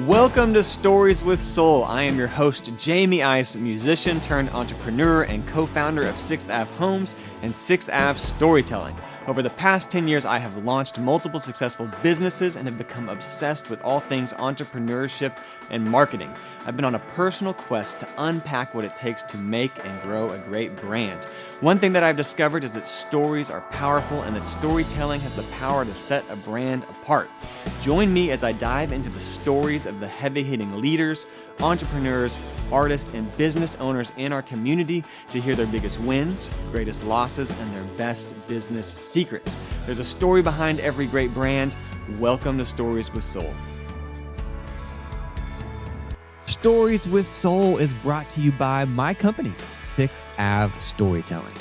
Welcome to Stories with Soul. I am your host, Jamie Ice, musician turned entrepreneur and co-founder of 6th Ave Homes and 6th Ave Storytelling. Over the past 10 years, I have launched multiple successful businesses and have become obsessed with all things entrepreneurship and marketing. I've been on a personal quest to unpack what it takes to make and grow a great brand. One thing that I've discovered is that stories are powerful and that storytelling has the power to set a brand apart. Join me as I dive into the stories of the heavy-hitting leaders, entrepreneurs, artists, and business owners in our community to hear their biggest wins, greatest losses, and their best business secrets. There's a story behind every great brand. Welcome to Stories with Soul. Stories with Soul is brought to you by my company, 6th Ave Storytelling.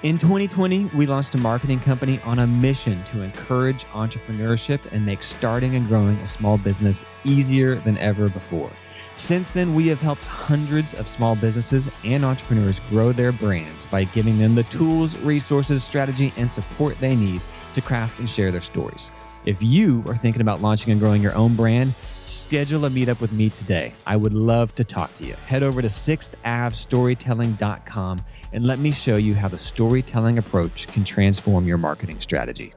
In 2020, we launched a marketing company on a mission to encourage entrepreneurship and make starting and growing a small business easier than ever before. Since then, we have helped hundreds of small businesses and entrepreneurs grow their brands by giving them the tools, resources, strategy, and support they need to craft and share their stories. If you are thinking about launching and growing your own brand, schedule a meetup with me today. I would love to talk to you. Head over to 6thAveStorytelling.com and let me show you how the storytelling approach can transform your marketing strategy.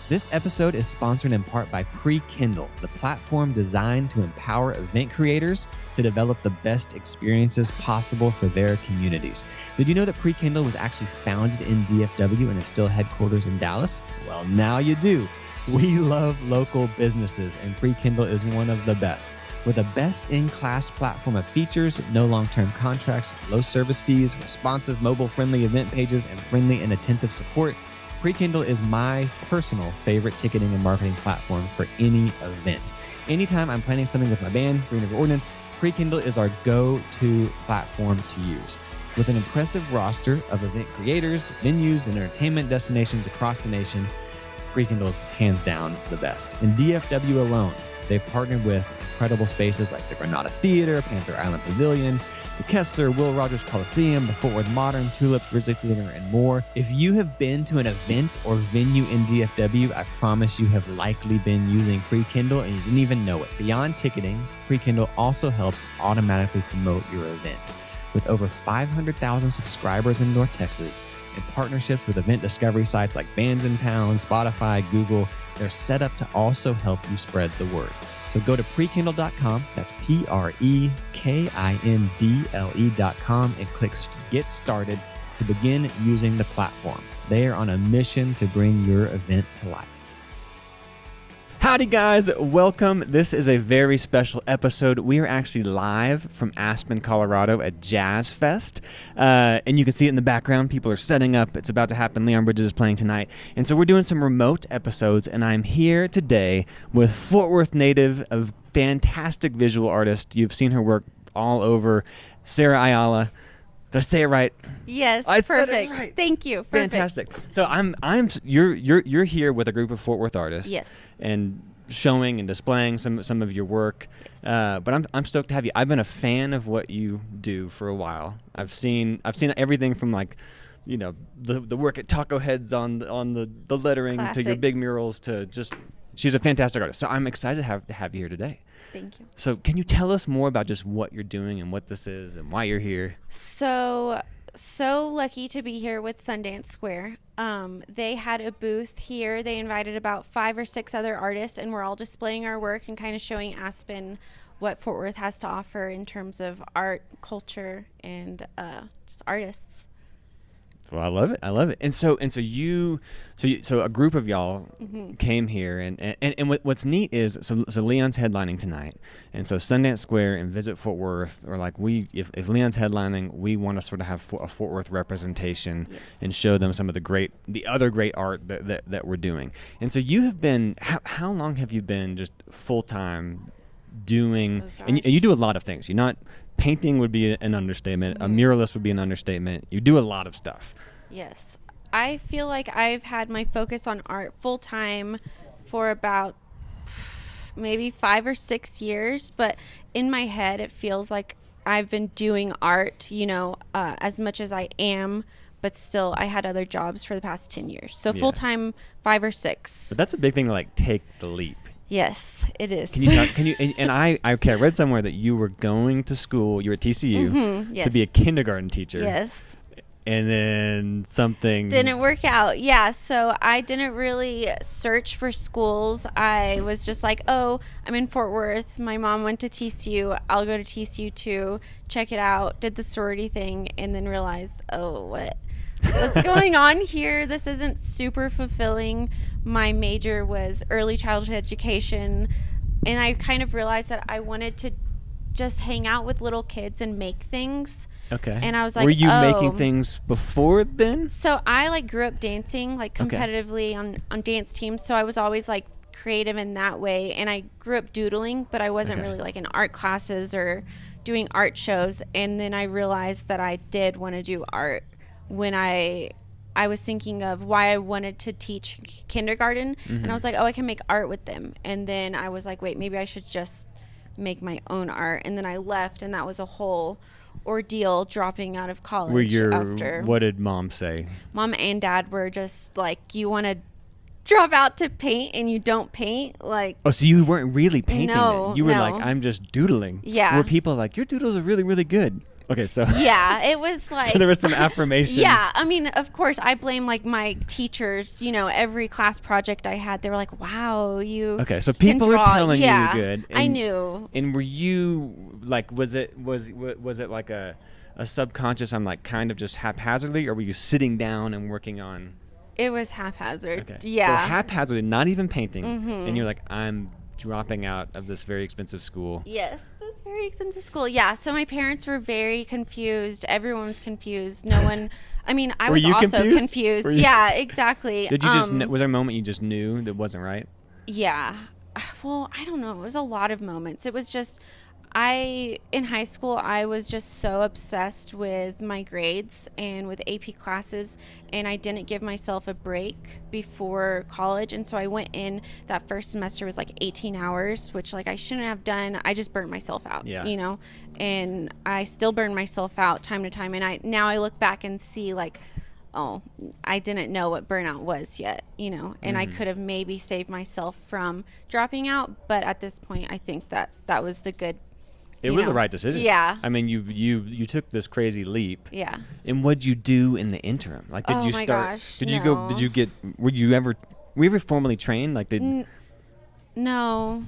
This episode is sponsored in part by Pre-Kindle, the platform designed to empower event creators to develop the best experiences possible for their communities. Did you know that Pre-Kindle was actually founded in DFW and is still headquarters in Dallas? Well, now you do. We love local businesses, and Pre-Kindle is one of the best. With a best-in-class platform of features, no long-term contracts, low service fees, responsive mobile-friendly event pages, and friendly and attentive support, Pre-Kindle is my personal favorite ticketing and marketing platform for any event. Anytime I'm planning something with my band, Green River Ordinance, Pre-Kindle is our go-to platform to use. With an impressive roster of event creators, venues, and entertainment destinations across the nation, Pre-Kindle is hands down the best. In DFW alone, they've partnered with incredible spaces like the Granada Theater, Panther Island Pavilion, the Kessler, Will Rogers Coliseum, the Fort Worth Modern, Tulips, Grizzly Theater, and more. If you have been to an event or venue in DFW, I promise you have likely been using Pre-Kindle and you didn't even know it. Beyond ticketing, Pre-Kindle also helps automatically promote your event. With over 500,000 subscribers in North Texas and partnerships with event discovery sites like Bands in Town, Spotify, Google, they're set up to also help you spread the word. So go to prekindle.com, that's PREKINDLE.com, and click Get Started to begin using the platform. They are on a mission to bring your event to life. Howdy guys, welcome. This is a very special episode. We are actually live from Aspen, Colorado at Jazz Fest. And you can see it in the background. People are setting up. It's about to happen. Leon Bridges is playing tonight. And so we're doing some remote episodes, and I'm here today with Fort Worth native, a fantastic visual artist. You've seen her work all over. Sarah Ayala. Did I say it right? Yes, I perfect. said it right. Thank you. Perfect. Fantastic. So you're here with a group of Fort Worth artists. Yes. And showing and displaying some of your work. Yes. But I'm stoked to have you. I've been a fan of what you do for a while. I've seen everything from like, you know, the work at Taco Heads on the lettering. Classic. To your big murals to just she's a fantastic artist. So I'm excited to have you here today. Thank you. So can you tell us more about just what you're doing and what this is and why you're here? So lucky to be here with Sundance Square. They had a booth here. They invited about 5 or 6 other artists, and we're all displaying our work and kind of showing Aspen what Fort Worth has to offer in terms of art, culture, and just artists. Well, I love it. And so a group of y'all came here, and what's neat is so Leon's headlining tonight, and so Sundance Square and Visit Fort Worth are like if Leon's headlining, we want to sort of have a Fort Worth representation. Yes. And show them some of the other great art that we're doing. And so you have been how long have you been just full time doing? And you do a lot of things. You're not. Painting would be an understatement. Mm-hmm. A muralist would be an understatement. You do a lot of stuff. Yes. I feel like I've had my focus on art full time for about maybe 5 or 6 years. But in my head, it feels like I've been doing art, as much as I am. But still, I had other jobs for the past 10 years. So full time, 5 or 6. But that's a big thing to take the leap. Yes, it is. Can you, and I read somewhere that you were going to school, you were at TCU, yes. to be a kindergarten teacher. Yes. And then something didn't work out. Yeah, so I didn't really search for schools. I was just like, oh, I'm in Fort Worth. My mom went to TCU. I'll go to TCU too. Check it out. Did the sorority thing, and then realized, oh, what's going on here? This isn't super fulfilling. My major was early childhood education, and I kind of realized that I wanted to just hang out with little kids and make things. Okay. And I was like, were you making things before then? So I like grew up dancing like competitively on dance teams. So I was always like creative in that way. And I grew up doodling, but I wasn't really like in art classes or doing art shows. And then I realized that I did want to do art when I was thinking of why I wanted to teach kindergarten. And I was like, oh, I can make art with them. And then I was like, wait, maybe I should just make my own art. And then I left, and that was a whole ordeal dropping out of college. After what did mom say? Mom and dad were just like, you want to drop out to paint and you don't paint? Like, oh, so you weren't really painting no, then. You were no. like, I'm just doodling. Yeah. Were people like, your doodles are really, really good? Okay, so yeah, it was like so there was some affirmation. Yeah, I mean, of course, I blame like my teachers. You know, every class project I had, they were like, "Wow, you." Okay, so people are telling you you're good. And, I knew. And were you like, was it like a subconscious? I'm like kind of just haphazardly, or were you sitting down and working on? It was haphazard. Okay. Yeah. So haphazardly, not even painting, and you're like, I'm dropping out of this very expensive school. Yes. Very expensive school. Yeah, so my parents were very confused. Everyone was confused. No one, I mean, I was also confused. Yeah, exactly. Did you just, was there a moment you just knew that wasn't right? Yeah. Well, I don't know. It was a lot of moments. It was just, in high school, I was just so obsessed with my grades and with AP classes, and I didn't give myself a break before college. And so I went in, that first semester was like 18 hours, which like I shouldn't have done. I just burned myself out, you know, and I still burn myself out time to time. And now I look back and see like, oh, I didn't know what burnout was yet, you know, and I could have maybe saved myself from dropping out. But at this point, I think that was the good. It was the right decision. Yeah. I mean, you took this crazy leap. Yeah. And what'd you do in the interim? Like, did you start? Gosh, did you go? Did you get? Were you ever formally trained? Like, No.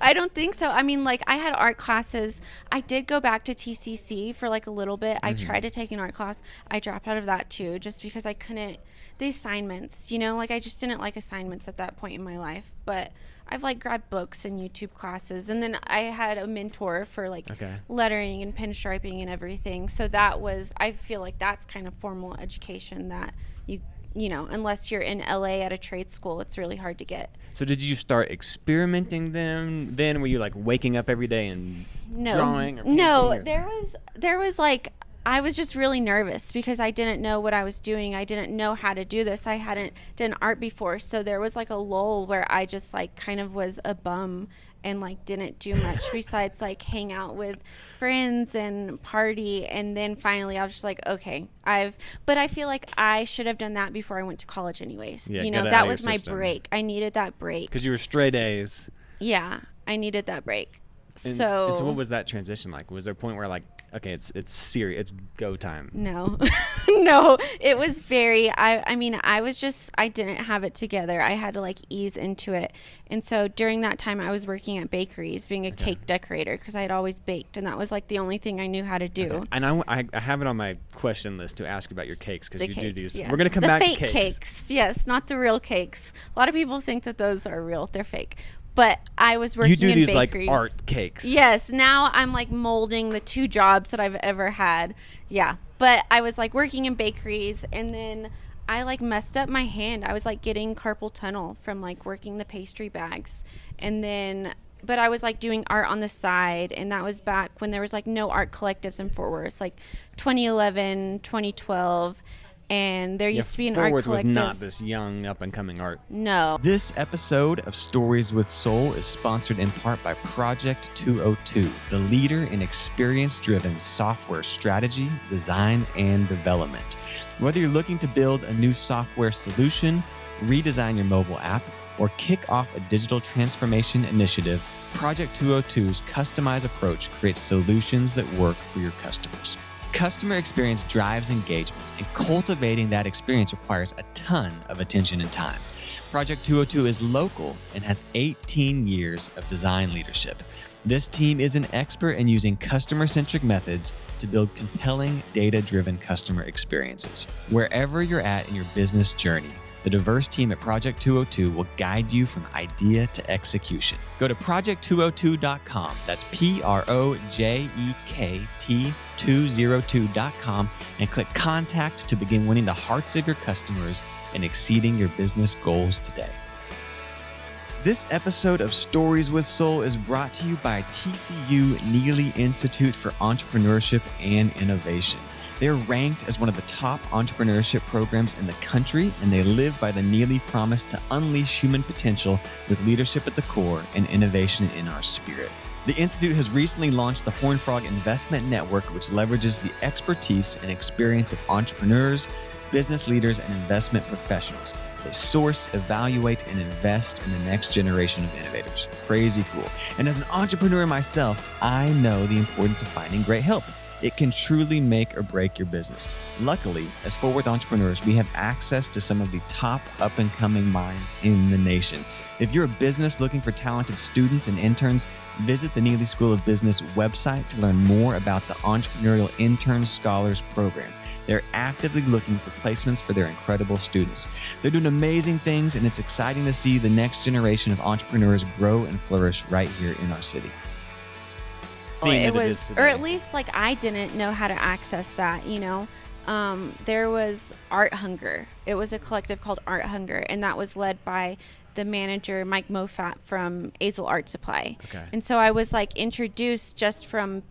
I don't think so. I mean, like, I had art classes. I did go back to TCC for like a little bit. I tried to take an art class. I dropped out of that too, just because I couldn't. The assignments, you know, like I just didn't like assignments at that point in my life. But I've like grabbed books and YouTube classes, and then I had a mentor for like lettering and pinstriping and everything. So that was, I feel like that's kind of formal education that you know, unless you're in LA at a trade school, it's really hard to get. So did you start experimenting then? Were you like waking up every day and drawing? Or no, there was like, I was just really nervous because I didn't know what I was doing. I didn't know how to do this. I hadn't done art before. So there was like a lull where I just like kind of was a bum and like didn't do much besides like hang out with friends and party. And then finally I was just like, okay, but I feel like I should have done that before I went to college anyways. Yeah, you know, that was my break. I needed that break. Because you were straight A's. Yeah, I needed that break. And so what was that transition like? Was there a point where like, okay, it's serious, it's go time? No. No, it was very, I mean, I didn't have it together. I had to like ease into it. And so during that time I was working at bakeries being a cake decorator because I had always baked, and that was like the only thing I knew how to do. Okay. And I have it on my question list to ask you about your cakes because you do these. Yes. We're going to come back to cakes. The fake cakes, yes, not the real cakes. A lot of people think that those are real. They're fake. But I was working in bakeries. You do these like art cakes. Yes. Now I'm like molding the 2 jobs that I've ever had. Yeah. But I was like working in bakeries, and then I like messed up my hand. I was like getting carpal tunnel from like working the pastry bags. And then, but I was like doing art on the side. And that was back when there was like no art collectives in Fort Worth, like 2011, 2012. And there used to be an art collective. Fort Worth was not this young, up-and-coming art. No. This episode of Stories with Soul is sponsored in part by Project 202, the leader in experience-driven software strategy, design, and development. Whether you're looking to build a new software solution, redesign your mobile app, or kick off a digital transformation initiative, Project 202's customized approach creates solutions that work for your customers. Customer experience drives engagement, and cultivating that experience requires a ton of attention and time. Project 202 is local and has 18 years of design leadership. This team is an expert in using customer-centric methods to build compelling, data-driven customer experiences. Wherever you're at in your business journey, the diverse team at Project 202 will guide you from idea to execution. Go to project202.com. That's projekt202.com and click Contact to begin winning the hearts of your customers and exceeding your business goals today. This episode of Stories with Soul is brought to you by TCU Neely Institute for Entrepreneurship and Innovation. They're ranked as one of the top entrepreneurship programs in the country, and they live by the Neely promise to unleash human potential with leadership at the core and innovation in our spirit. The Institute has recently launched the Horned Frog Investment Network, which leverages the expertise and experience of entrepreneurs, business leaders, and investment professionals. They source, evaluate, and invest in the next generation of innovators. Crazy cool. And as an entrepreneur myself, I know the importance of finding great help. It can truly make or break your business. Luckily, as Fort Worth entrepreneurs, we have access to some of the top up-and-coming minds in the nation. If you're a business looking for talented students and interns, visit the Neely School of Business website to learn more about the Entrepreneurial Intern Scholars Program. They're actively looking for placements for their incredible students. They're doing amazing things, and it's exciting to see the next generation of entrepreneurs grow and flourish right here in our city. It was, or at least like I didn't know how to access that, you know. There was Art Hunger. It was a collective called Art Hunger, and that was led by the manager, Mike Mofat from Azel Art Supply. Okay. And so I was like introduced just from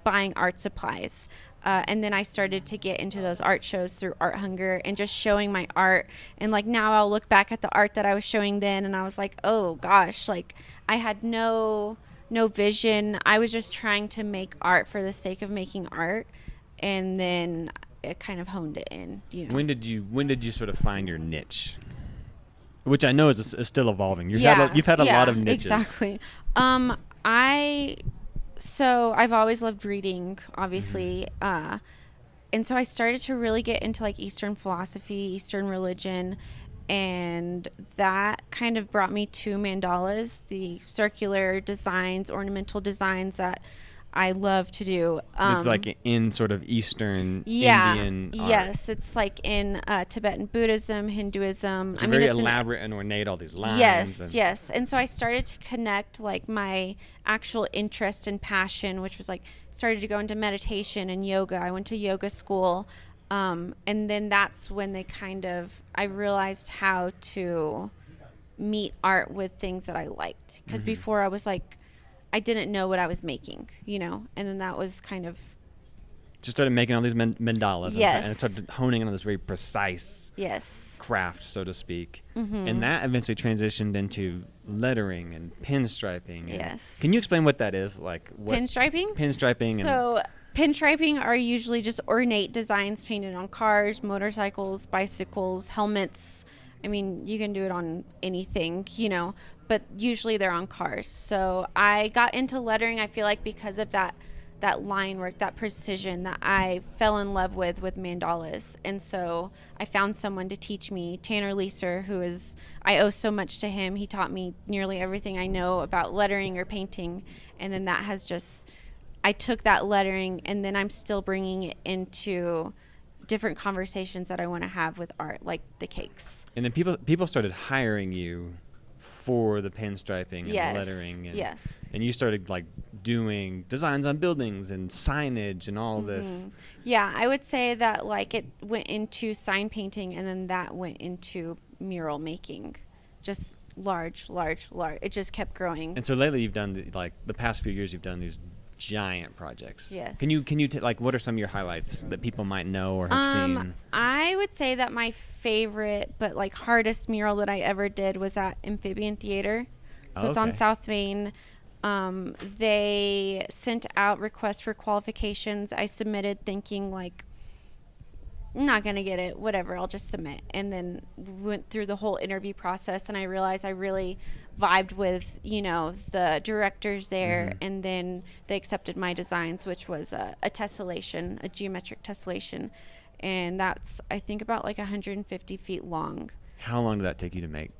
buying art supplies. And then I started to get into those art shows through Art Hunger and just showing my art. And like now I'll look back at the art that I was showing then, and I was like, oh gosh, like I had no vision. I was just trying to make art for the sake of making art, and then it kind of honed it in. You know. When did you sort of find your niche? Which I know is still evolving. You've had a lot of niches. Exactly. So I've always loved reading, obviously. And so I started to really get into like Eastern philosophy, Eastern religion, and that kind of brought me to mandalas, the circular designs, ornamental designs that I love to do. It's like in sort of Eastern Indian art. Yes, it's like in Tibetan Buddhism, Hinduism. It's very elaborate and ornate, all these lines. Yes. And so I started to connect like my actual interest and passion, which was like started to go into meditation and yoga. I went to yoga school. And then that's when I realized how to meet art with things that I liked. Because before I was like, I didn't know what I was making, you know, and then that was kind of. Just started making all these mandalas. Yes. And it started honing in on this very precise craft, so to speak. Mm-hmm. And that eventually transitioned into lettering and pinstriping. Yes. Can you explain what that is? Like what Pinstriping? Pinstriping. So pinstriping are usually just ornate designs painted on cars, motorcycles, bicycles, helmets. I mean, you can do it on anything, you know, but usually they're on cars. So I got into lettering, I feel like, because of that line work, that precision that I fell in love with mandalas. And so I found someone to teach me, Tanner Leeser, I owe so much to him. He taught me nearly everything I know about lettering or painting. And then I took that lettering, and then I'm still bringing it into different conversations that I want to have with art, like the cakes. And then people started hiring you for the pinstriping and the lettering. And, and you started like doing designs on buildings and signage and all this. Yeah, I would say that like it went into sign painting, and then that went into mural making. Just large. It just kept growing. And so lately you've done the past few years you've done these giant projects. Yes. Can you like what are some of your highlights that people might know or have seen? I would say that my favorite but like hardest mural that I ever did was at Amphibian Theater. So it's on South Main. They sent out requests for qualifications. I submitted thinking like not going to get it, whatever, I'll just submit. And then went through the whole interview process, and I realized I really vibed with, the directors there. And then they accepted my designs, which was a tessellation, a geometric tessellation. And that's, I think, about like 150 feet long. How long did that take you to make?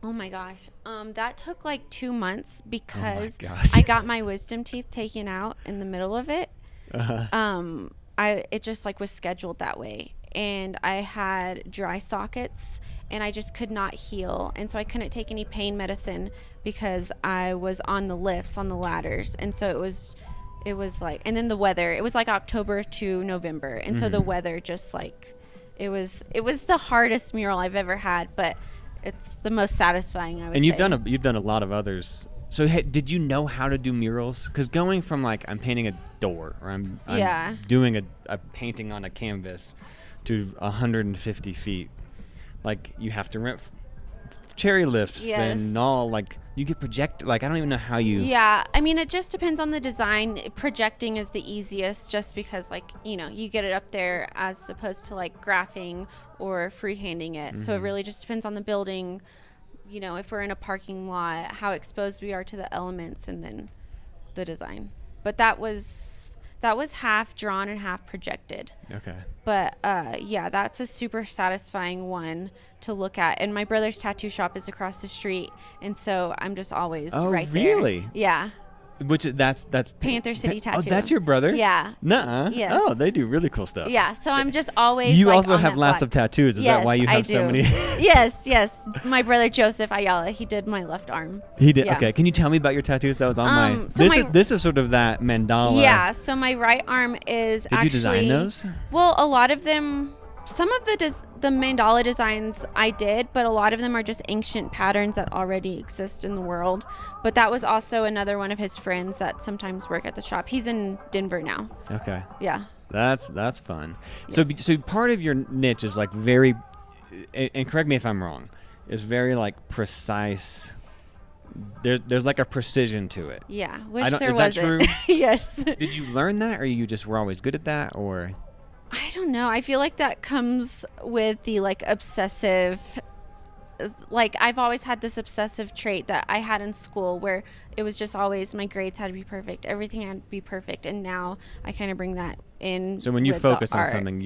Oh my gosh. That took like 2 months because Oh my gosh. I got my wisdom teeth taken out in the middle of it. It just like was scheduled that way. And I had dry sockets and I just could not heal. And so I couldn't take any pain medicine because I was on the lifts, on the ladders. And so it was like, and then the weather, it was like October to November. And so the weather just like, it was the hardest mural I've ever had, but it's the most satisfying, I would say. And you've done a lot of others. So did you know how to do murals? Because going from like I'm painting a door or I'm doing a painting on a canvas to 150 feet, like you have to rent cherry lifts and all, like you get projected. Like I don't even know how you. Yeah, I mean it just depends on the design. Projecting is the easiest, just because like you get it up there as opposed to like graphing or freehanding it. So it really just depends on the building. If we're in a parking lot, how exposed we are to the elements, and then the design. But that was half drawn and half projected. Okay. But that's a super satisfying one to look at. And my brother's tattoo shop is across the street, and so I'm just always right there. Oh, really? Yeah. Which that's Panther City Tattoo. Oh, that's your brother? Yeah. Nuh-uh. Yes. Oh, they do really cool stuff. Yeah, so I'm just always You like, also on have that lots block. of tattoos. Is that why you have so many? Yes. My brother Joseph Ayala, he did my left arm. He did. Yeah. Okay. Can you tell me about your tattoos? That was on this is sort of that mandala. Yeah, so my right arm is Did you design those? Well, a lot of them, some of the mandala designs I did, but a lot of them are just ancient patterns that already exist in the world. But that was also another one of his friends that sometimes work at the shop. He's in Denver now. Okay. Yeah. That's fun. Yes. So part of your niche is like very, and correct me if I'm wrong, is very like precise. There's like a precision to it. Yeah, which there is wasn't. That true? Yes. Did you learn that, or you just were always good at that, or? I don't know. I feel like that comes with the like obsessive, like I've always had this obsessive trait that I had in school where it was just always my grades had to be perfect. Everything had to be perfect. And now I kind of bring that in. So when you focus on something,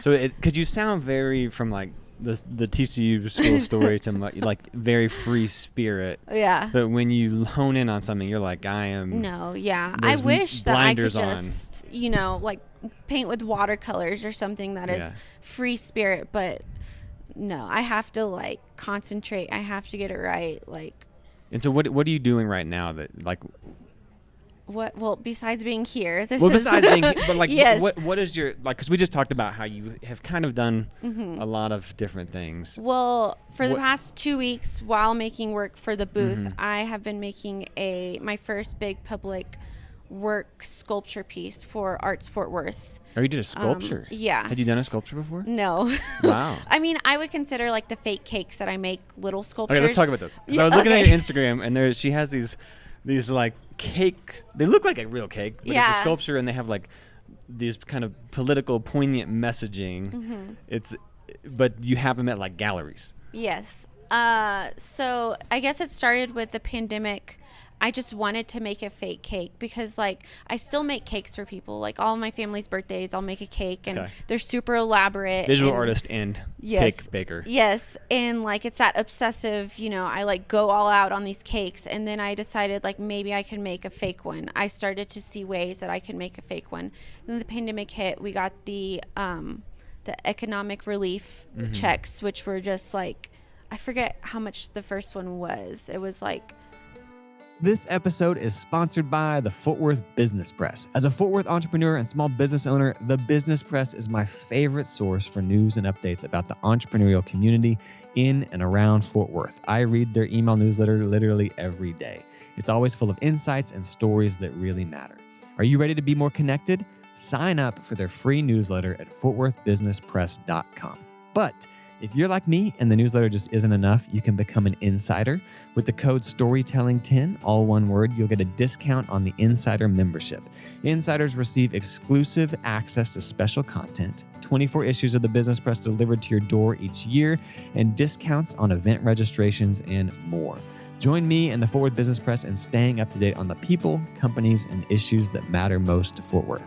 So because you sound very from like the TCU School of Story to like very free spirit. Yeah. But when you hone in on something, you're like, I am. No, yeah. I wish that I could just, like paint with watercolors or something that is free spirit, but no, I have to like concentrate. I have to get it right. Like. And so what are you doing right now that like? What? Well, besides being here, but like, yes. what is your like? Because we just talked about how you have kind of done a lot of different things. Well, for the past 2 weeks, while making work for the booth, I have been making my first big public work sculpture piece for Arts Fort Worth. Oh, you did a sculpture? Yeah. Had you done a sculpture before? No. Wow. I mean, I would consider like the fake cakes that I make little sculptures. Okay, let's talk about this. So I was looking at your Instagram, and she has these like cake. They look like a real cake, but it's a sculpture, and they have like these kind of political poignant messaging. But you have them at like galleries. Yes. So I guess it started with the pandemic. I just wanted to make a fake cake because like I still make cakes for people. Like all of my family's birthdays, I'll make a cake, and they're super elaborate. Visual artist and cake baker. Yes. And like it's that obsessive, I like go all out on these cakes, and then I decided like maybe I could make a fake one. I started to see ways that I could make a fake one. And then the pandemic hit. We got the economic relief checks, which were just like, I forget how much the first one was. It was like, this episode is sponsored by the Fort Worth Business Press. As a Fort Worth entrepreneur and small business owner, the Business Press is my favorite source for news and updates about the entrepreneurial community in and around Fort Worth. I read their email newsletter literally every day. It's always full of insights and stories that really matter. Are you ready to be more connected? Sign up for their free newsletter at fortworthbusinesspress.com. But If you're like me and the newsletter just isn't enough, you can become an insider. With the code STORYTELLING10, all one word, you'll get a discount on the Insider membership. Insiders receive exclusive access to special content, 24 issues of the Business Press delivered to your door each year, and discounts on event registrations and more. Join me and the Fort Worth Business Press in staying up to date on the people, companies, and issues that matter most to Fort Worth.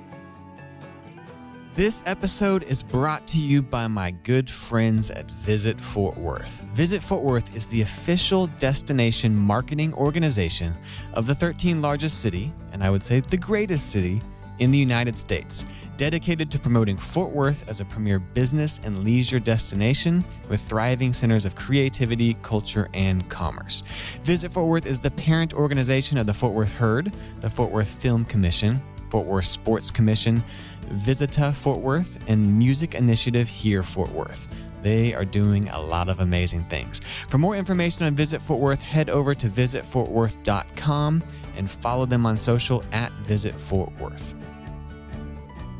This episode is brought to you by my good friends at Visit Fort Worth. Visit Fort Worth is the official destination marketing organization of the 13th largest city, and I would say the greatest city, in the United States, dedicated to promoting Fort Worth as a premier business and leisure destination with thriving centers of creativity, culture, and commerce. Visit Fort Worth is the parent organization of the Fort Worth Herd, the Fort Worth Film Commission, Fort Worth Sports Commission, Visita Fort Worth, and Music Initiative Here Fort Worth. They are doing a lot of amazing things. For more information on Visit Fort Worth, head over to visitfortworth.com and follow them on social at Visit Fort Worth.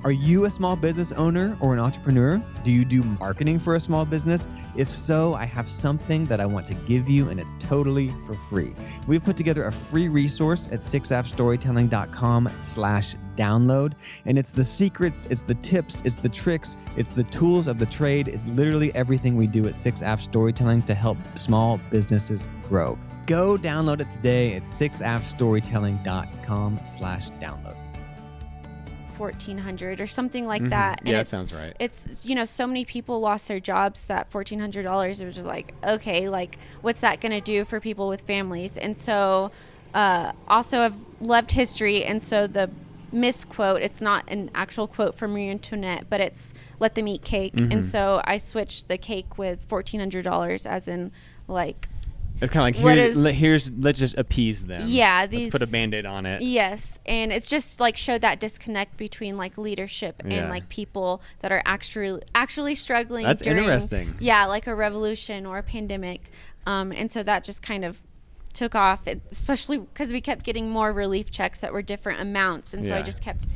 Are you a small business owner or an entrepreneur? Do you do marketing for a small business? If so, I have something that I want to give you, and it's totally for free. We've put together a free resource at 6appstorytelling.com/download, and it's the secrets, it's the tips, it's the tricks, it's the tools of the trade. It's literally everything we do at 6app Storytelling to help small businesses grow. Go download it today at 6appstorytelling.com/download. 1,400 or something like that. And yeah, that sounds right. It's, so many people lost their jobs that $1,400. It was just like, okay, like what's that going to do for people with families? And so also I've loved history. And so the misquote, it's not an actual quote from Marie Antoinette, but it's let them eat cake. And so I switched the cake with $1,400 as in like, it's kind of like, let's just appease them. Yeah. Let's put a Band-Aid on it. Yes. And it's just like showed that disconnect between like leadership and like people that are actually struggling. That's during, interesting. Yeah. Like a revolution or a pandemic. And so that just kind of took off, especially because we kept getting more relief checks that were different amounts. And so I just kept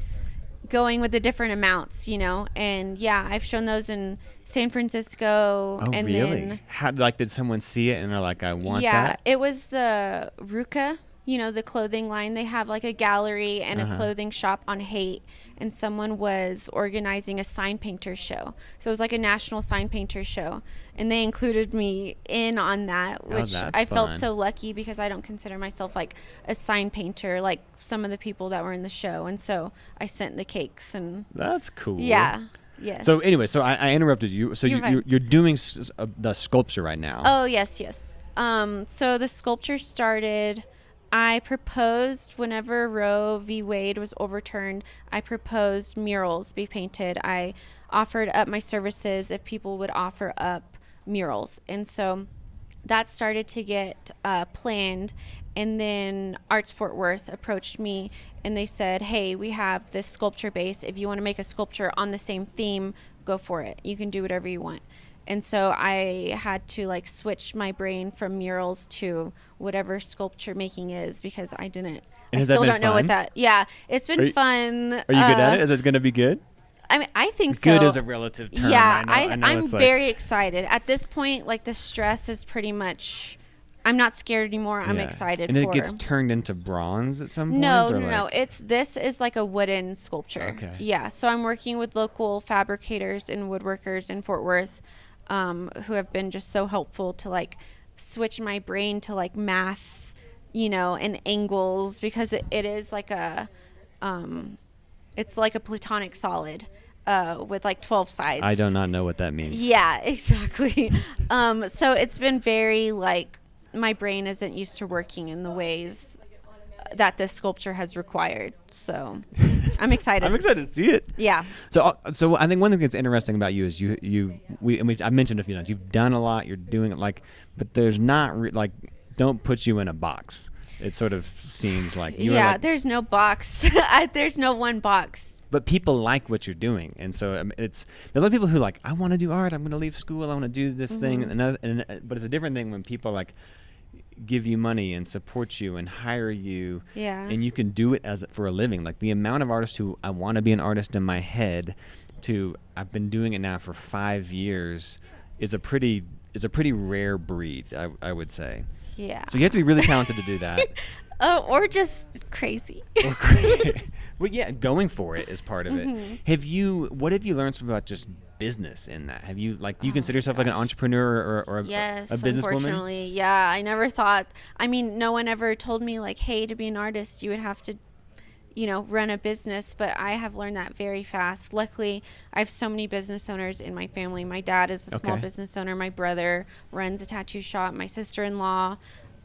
going with the different amounts, and I've shown those in San Francisco. Oh, and really? Then, How, did someone see it and they're like, I want that? Yeah, it was the Ruka, the clothing line. They have like a gallery and a clothing shop on Haight, and someone was organizing a sign painter show. So it was like a national sign painter show, and they included me in on that, which I felt so lucky because I don't consider myself like a sign painter like some of the people that were in the show. And so I sent the cakes, and that's cool. Yeah. Yes. So anyway, so I interrupted you. So you're doing the sculpture right now. Oh, yes. So the sculpture started, I proposed whenever Roe v. Wade was overturned, I proposed murals be painted. I offered up my services if people would offer up murals. And so that started to get planned. And then Arts Fort Worth approached me and they said, hey, we have this sculpture base. If you want to make a sculpture on the same theme, go for it. You can do whatever you want. And so I had to like switch my brain from murals to whatever sculpture making is, because I still don't know what that, it's been fun. Are you good at it? Is it going to be good? I mean, I think so. Good is a relative term. Yeah, I know I'm very excited. At this point, like the stress is pretty much, I'm not scared anymore. I'm excited and it gets turned into bronze at some point? No. This is like a wooden sculpture. Okay. Yeah, so I'm working with local fabricators and woodworkers in Fort Worth who have been just so helpful to like switch my brain to like math, and angles, because it is like it's like a platonic solid with like 12 sides. I do not know what that means. Yeah, exactly. So it's been very like, my brain isn't used to working in the ways that this sculpture has required. So I'm excited. I'm excited to see it. Yeah. So I think one thing that's interesting about you is I mentioned a few times, you've done a lot, you're doing it but there's not don't put you in a box. It sort of seems like there's no box. There's no one box. But people like what you're doing, and so there's a lot of people who like, I want to do art, I'm going to leave school, I want to do this thing, but it's a different thing when people like give you money and support you and hire you, and you can do it for a living. Like the amount of artists who I want to be an artist in my head to I've been doing it now for 5 years, is a pretty rare breed, I would say. Yeah. So you have to be really talented to do that. Oh, or just crazy. Well, yeah, going for it is part of it. What have you learned about just business in that? Have you, like, do you consider yourself like an entrepreneur or Yes, a businesswoman? unfortunately. Yeah, I never thought, I mean, no one ever told me like, hey, to be an artist, you would have to, run a business, but I have learned that very fast. Luckily, I have so many business owners in my family. My dad is a small business owner. My brother runs a tattoo shop. My sister-in-law,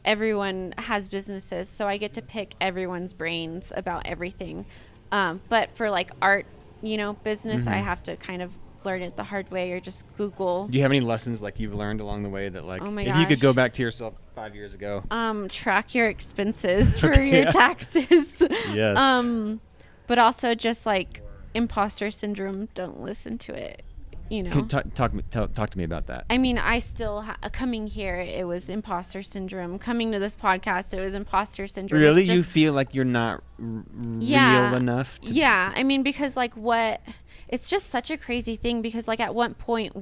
everyone has businesses, so I get to pick everyone's brains about everything. But for like art, business, I have to kind of learn it the hard way or just Google. Do you have any lessons like you've learned along the way that, like, Oh my if you could go gosh. back to yourself 5 years ago? Track your expenses for your taxes. Yes. But also just like imposter syndrome. Don't listen to it. Talk to me about that. I mean, I still coming here. It was imposter syndrome. Coming to this podcast, it was imposter syndrome. Really, you feel like you're not real enough? Yeah, I mean, because like it's just such a crazy thing. Because like at what point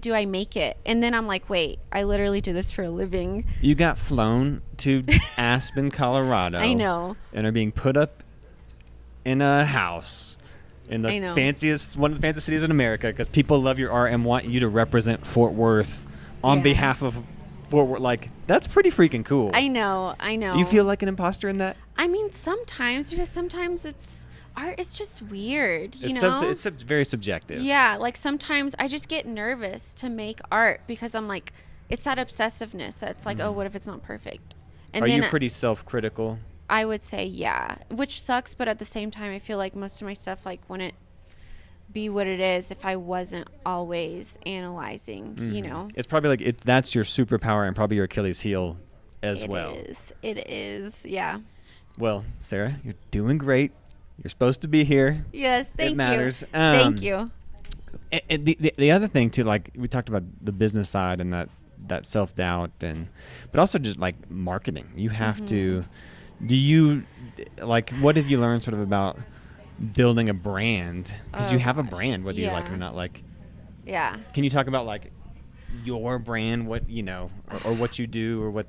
do I make it? And then I'm like, wait, I literally do this for a living. You got flown to Aspen, Colorado. I know. And are being put up in a house in the one of the fanciest cities in America because people love your art and want you to represent Fort Worth on behalf of Fort Worth. Like, that's pretty freaking cool. I know. You feel like an imposter in that? I mean, sometimes, because sometimes art is just weird, It's very subjective. Yeah, like sometimes I just get nervous to make art because I'm like, it's that obsessiveness that's like, oh, what if it's not perfect? And Are then you pretty self-critical? I would say yeah, which sucks, but at the same time, I feel like most of my stuff like wouldn't be what it is if I wasn't always analyzing, It's probably like that's your superpower and probably your Achilles heel as well. It is, yeah. Well, Sarah, you're doing great. You're supposed to be here. Yes, thank you. It matters. Thank you. And the other thing too, like we talked about the business side and that self-doubt, but also just like marketing. You have to. Do you what have you learned sort of about building a brand? Because you have a brand, whether you like it or not. Like, yeah. Can you talk about like your brand, what or what you do or what?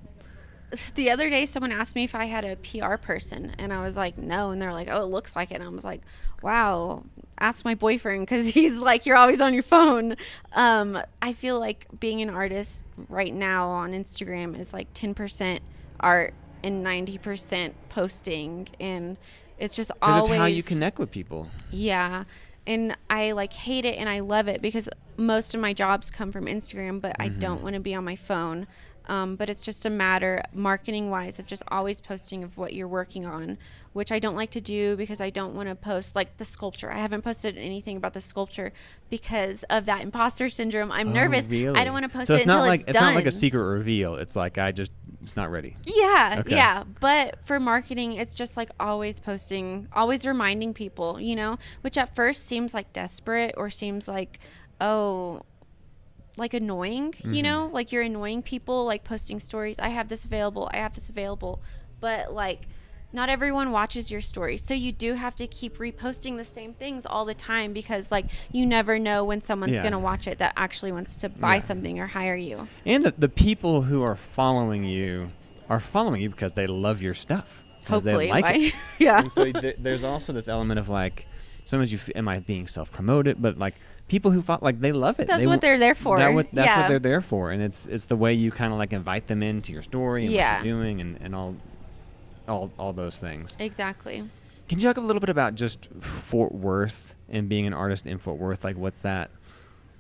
The other day, someone asked me if I had a PR person, and I was like, no. And they're like, oh, it looks like it. And I was like, wow, ask my boyfriend, because he's like, you're always on your phone. I feel like being an artist right now on Instagram is like 10% art and 90% posting. And it's just always... Because it's how you connect with people. Yeah. And I like hate it and I love it because most of my jobs come from Instagram, but I don't want to be on my phone. But it's just a matter, marketing-wise, of just always posting of what you're working on, which I don't like to do because I don't want to post, like, the sculpture. I haven't posted anything about the sculpture because of that imposter syndrome. I'm nervous. Really? I don't want to post so it until it's done. It's not like a secret reveal. It's like it's not ready. Yeah, Okay. yeah. But for marketing, it's just, like, always posting, always reminding people, which at first seems, like, desperate or seems like, oh... like annoying, like you're annoying people, like posting stories. I have this available. But like not everyone watches your stories. So you do have to keep reposting the same things all the time because like you never know when someone's going to watch it that actually wants to buy something or hire you. And the people who are following you because they love your stuff. Hopefully. They like it. Yeah. And so there's also this element of like, sometimes am I being self-promoted? But like, people who they love it. That's what they're there for. That's what they're there for, and it's the way you kind of like invite them into your story and what you're doing and all those things. Exactly. Can you talk a little bit about just Fort Worth and being an artist in Fort Worth? Like, what's that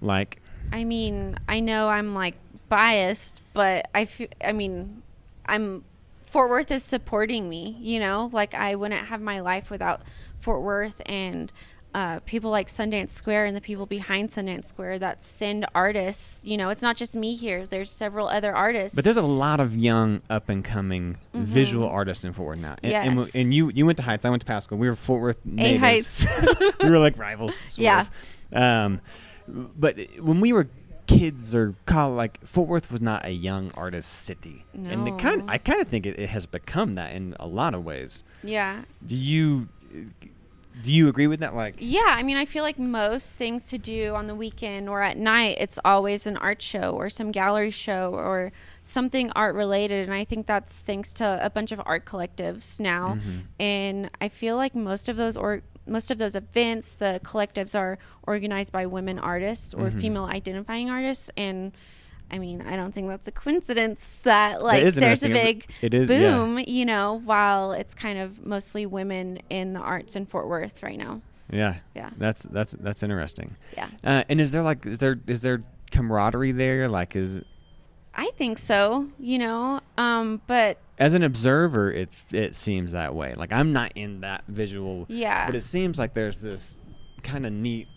like? I mean, I know I'm like biased, but Fort Worth is supporting me. Like I wouldn't have my life without Fort Worth and. People like Sundance Square and the people behind Sundance Square that send artists. It's not just me here. There's several other artists. But there's a lot of young, up-and-coming visual artists in Fort Worth now. Yes. And you went to Heights. I went to Pasco. We were Fort Worth neighbors. Heights. We were like rivals. Sort of. But when we were kids or college, like Fort Worth was not a young artist city. No. And I kind of think it has become that in a lot of ways. Yeah. Do you... Do you agree with that? Like, Yeah, I mean, I feel like most things to do on the weekend or at night, it's always an art show or some gallery show or something art related. And I think that's thanks to a bunch of art collectives now. And I feel like most of those events, the collectives are organized by women artists or female identifying artists. And I mean, I don't think that's a coincidence that like there's a big boom, you know, while it's kind of mostly women in the arts in Fort Worth right now. Yeah. Yeah. That's interesting. Yeah. And is there camaraderie there? Like, I think so, you know, but as an observer, it seems that way. Like, I'm not in that visual. Yeah. But it seems like there's this kind of neat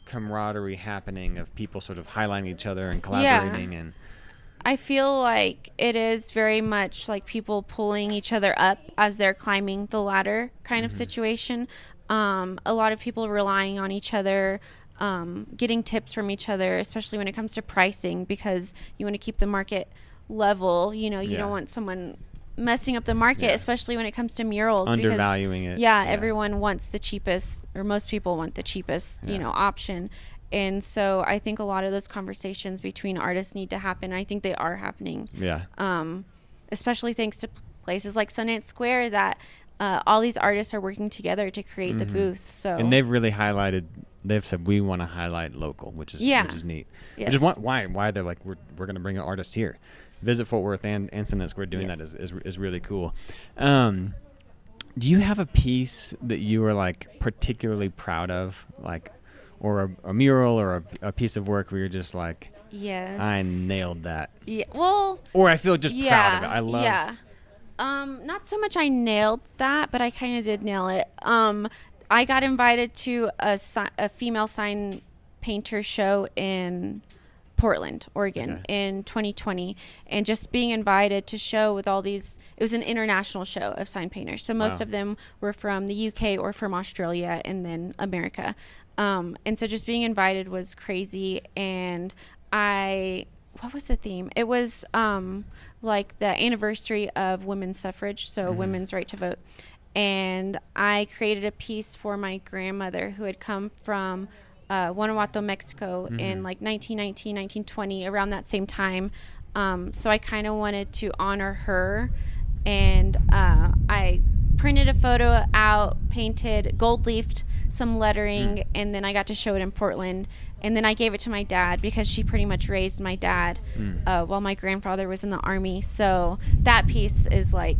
camaraderie happening of people sort of highlighting each other and collaborating. And I feel like it is very much like people pulling each other up as they're climbing the ladder kind of situation. A lot of people relying on each other, getting tips from each other, especially when it comes to pricing, because you want to keep the market level. You know, you don't want someone messing up the market, especially when it comes to murals, undervaluing because, it. Everyone wants the cheapest, or most people want the cheapest, you know, option. And so I think a lot of those conversations between artists need to happen. I think they are happening. Yeah. Especially thanks to places like Sundance Square that all these artists are working together to create the booth. So and they've really highlighted. They've said we want to highlight local, which is neat. Yes. Which is why they're like we're going to bring an artist here. Visit Fort Worth and Sundance Square doing that is really cool. Do you have a piece that you are like particularly proud of, like, or a mural or a piece of work where you're just like, yes, I nailed that. Yeah. Well. Or I feel just proud of it. I love. Yeah. Not so much I nailed that, but I kind of did nail it. I got invited to a female sign painter show in Portland, Oregon in 2020, and just being invited to show with all these, it was an international show of sign painters. So most of them were from the UK or from Australia and then America. And so just being invited was crazy. And what was the theme? It was like the anniversary of women's suffrage, so women's right to vote. And I created a piece for my grandmother who had come from Guanajuato, Mexico in like 1919, 1920, around that same time. So I kind of wanted to honor her. And I printed a photo out, painted, gold leafed some lettering, and then I got to show it in Portland. And then I gave it to my dad because she pretty much raised my dad while my grandfather was in the Army. So that piece is like,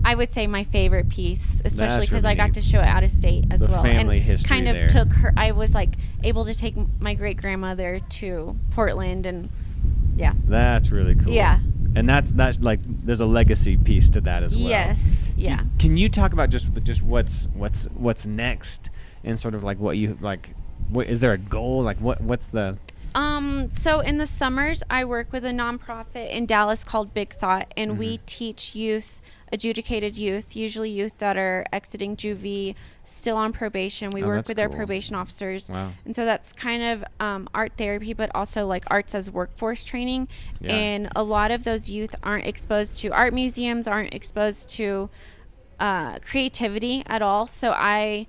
I would say my favorite piece, especially because I got to show it out of state as well. Family and history kind of there. took her. I was like able to take my great grandmother to Portland, and That's really cool. Yeah. And that's like there's a legacy piece to that as well. Yes. Yeah. Can you talk about just what's next and sort of like what you like? What is there a goal? Like what's the? So in the summers, I work with a nonprofit in Dallas called Big Thought, and we teach youth, adjudicated youth, usually youth that are exiting juvie, still on probation. We work with their probation officers. Wow. And so that's kind of art therapy, but also like arts as workforce training. Yeah. And a lot of those youth aren't exposed to art museums, aren't exposed to creativity at all. So I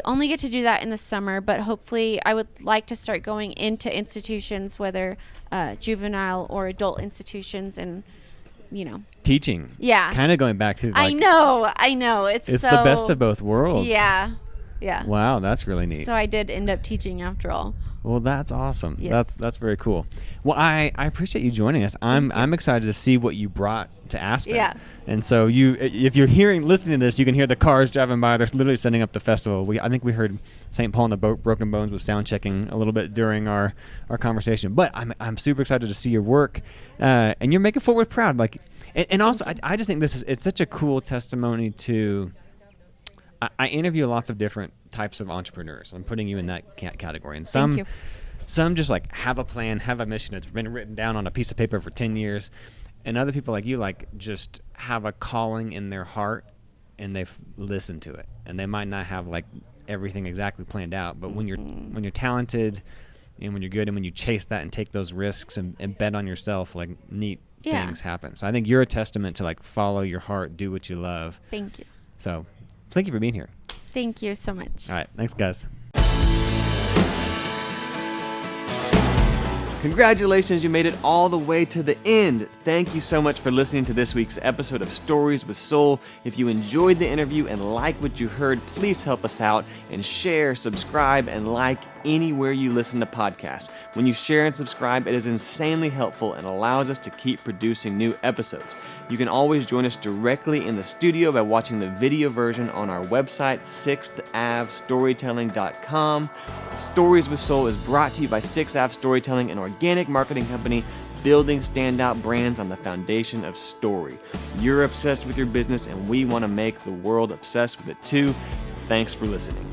only get to do that in the summer, but hopefully I would like to start going into institutions, whether juvenile or adult institutions, and, you know. Teaching. Yeah. Kind of going back to like. I know. It's the so, best of both worlds. Yeah. Yeah. Wow, that's really neat. So I did end up teaching after all. Well, that's awesome. Yes. That's very cool. Well, I appreciate you joining us. I'm excited to see what you brought to Aspen. Yeah. And so if you're listening to this, you can hear the cars driving by. They're literally setting up the festival. I think we heard St. Paul and the Broken Bones was sound checking a little bit during our conversation. But I'm super excited to see your work, and you're making Fort Worth proud. Like, and also I just think it's such a cool testimony to. I interview lots of different types of entrepreneurs. I'm putting you in that category. And some just like have a plan, have a mission. It's been written down on a piece of paper for 10 years. And other people like you, like, just have a calling in their heart and they've listened to it. And they might not have like everything exactly planned out, but when you're talented and when you're good and when you chase that and take those risks and bet on yourself, like, neat things happen. So I think you're a testament to like follow your heart, do what you love. Thank you. So thank you for being here. Thank you so much. All right. Thanks, guys. Congratulations, you made it all the way to the end. Thank you so much for listening to this week's episode of Stories with Soul. If you enjoyed the interview and like what you heard, please help us out and share, subscribe, and like anywhere you listen to podcasts. When you share and subscribe, it is insanely helpful and allows us to keep producing new episodes. You can always join us directly in the studio by watching the video version on our website, 6thAveStorytelling.com. Stories with Soul is brought to you by 6th Ave Storytelling, an organic marketing company building standout brands on the foundation of story. You're obsessed with your business, and we want to make the world obsessed with it too. Thanks for listening.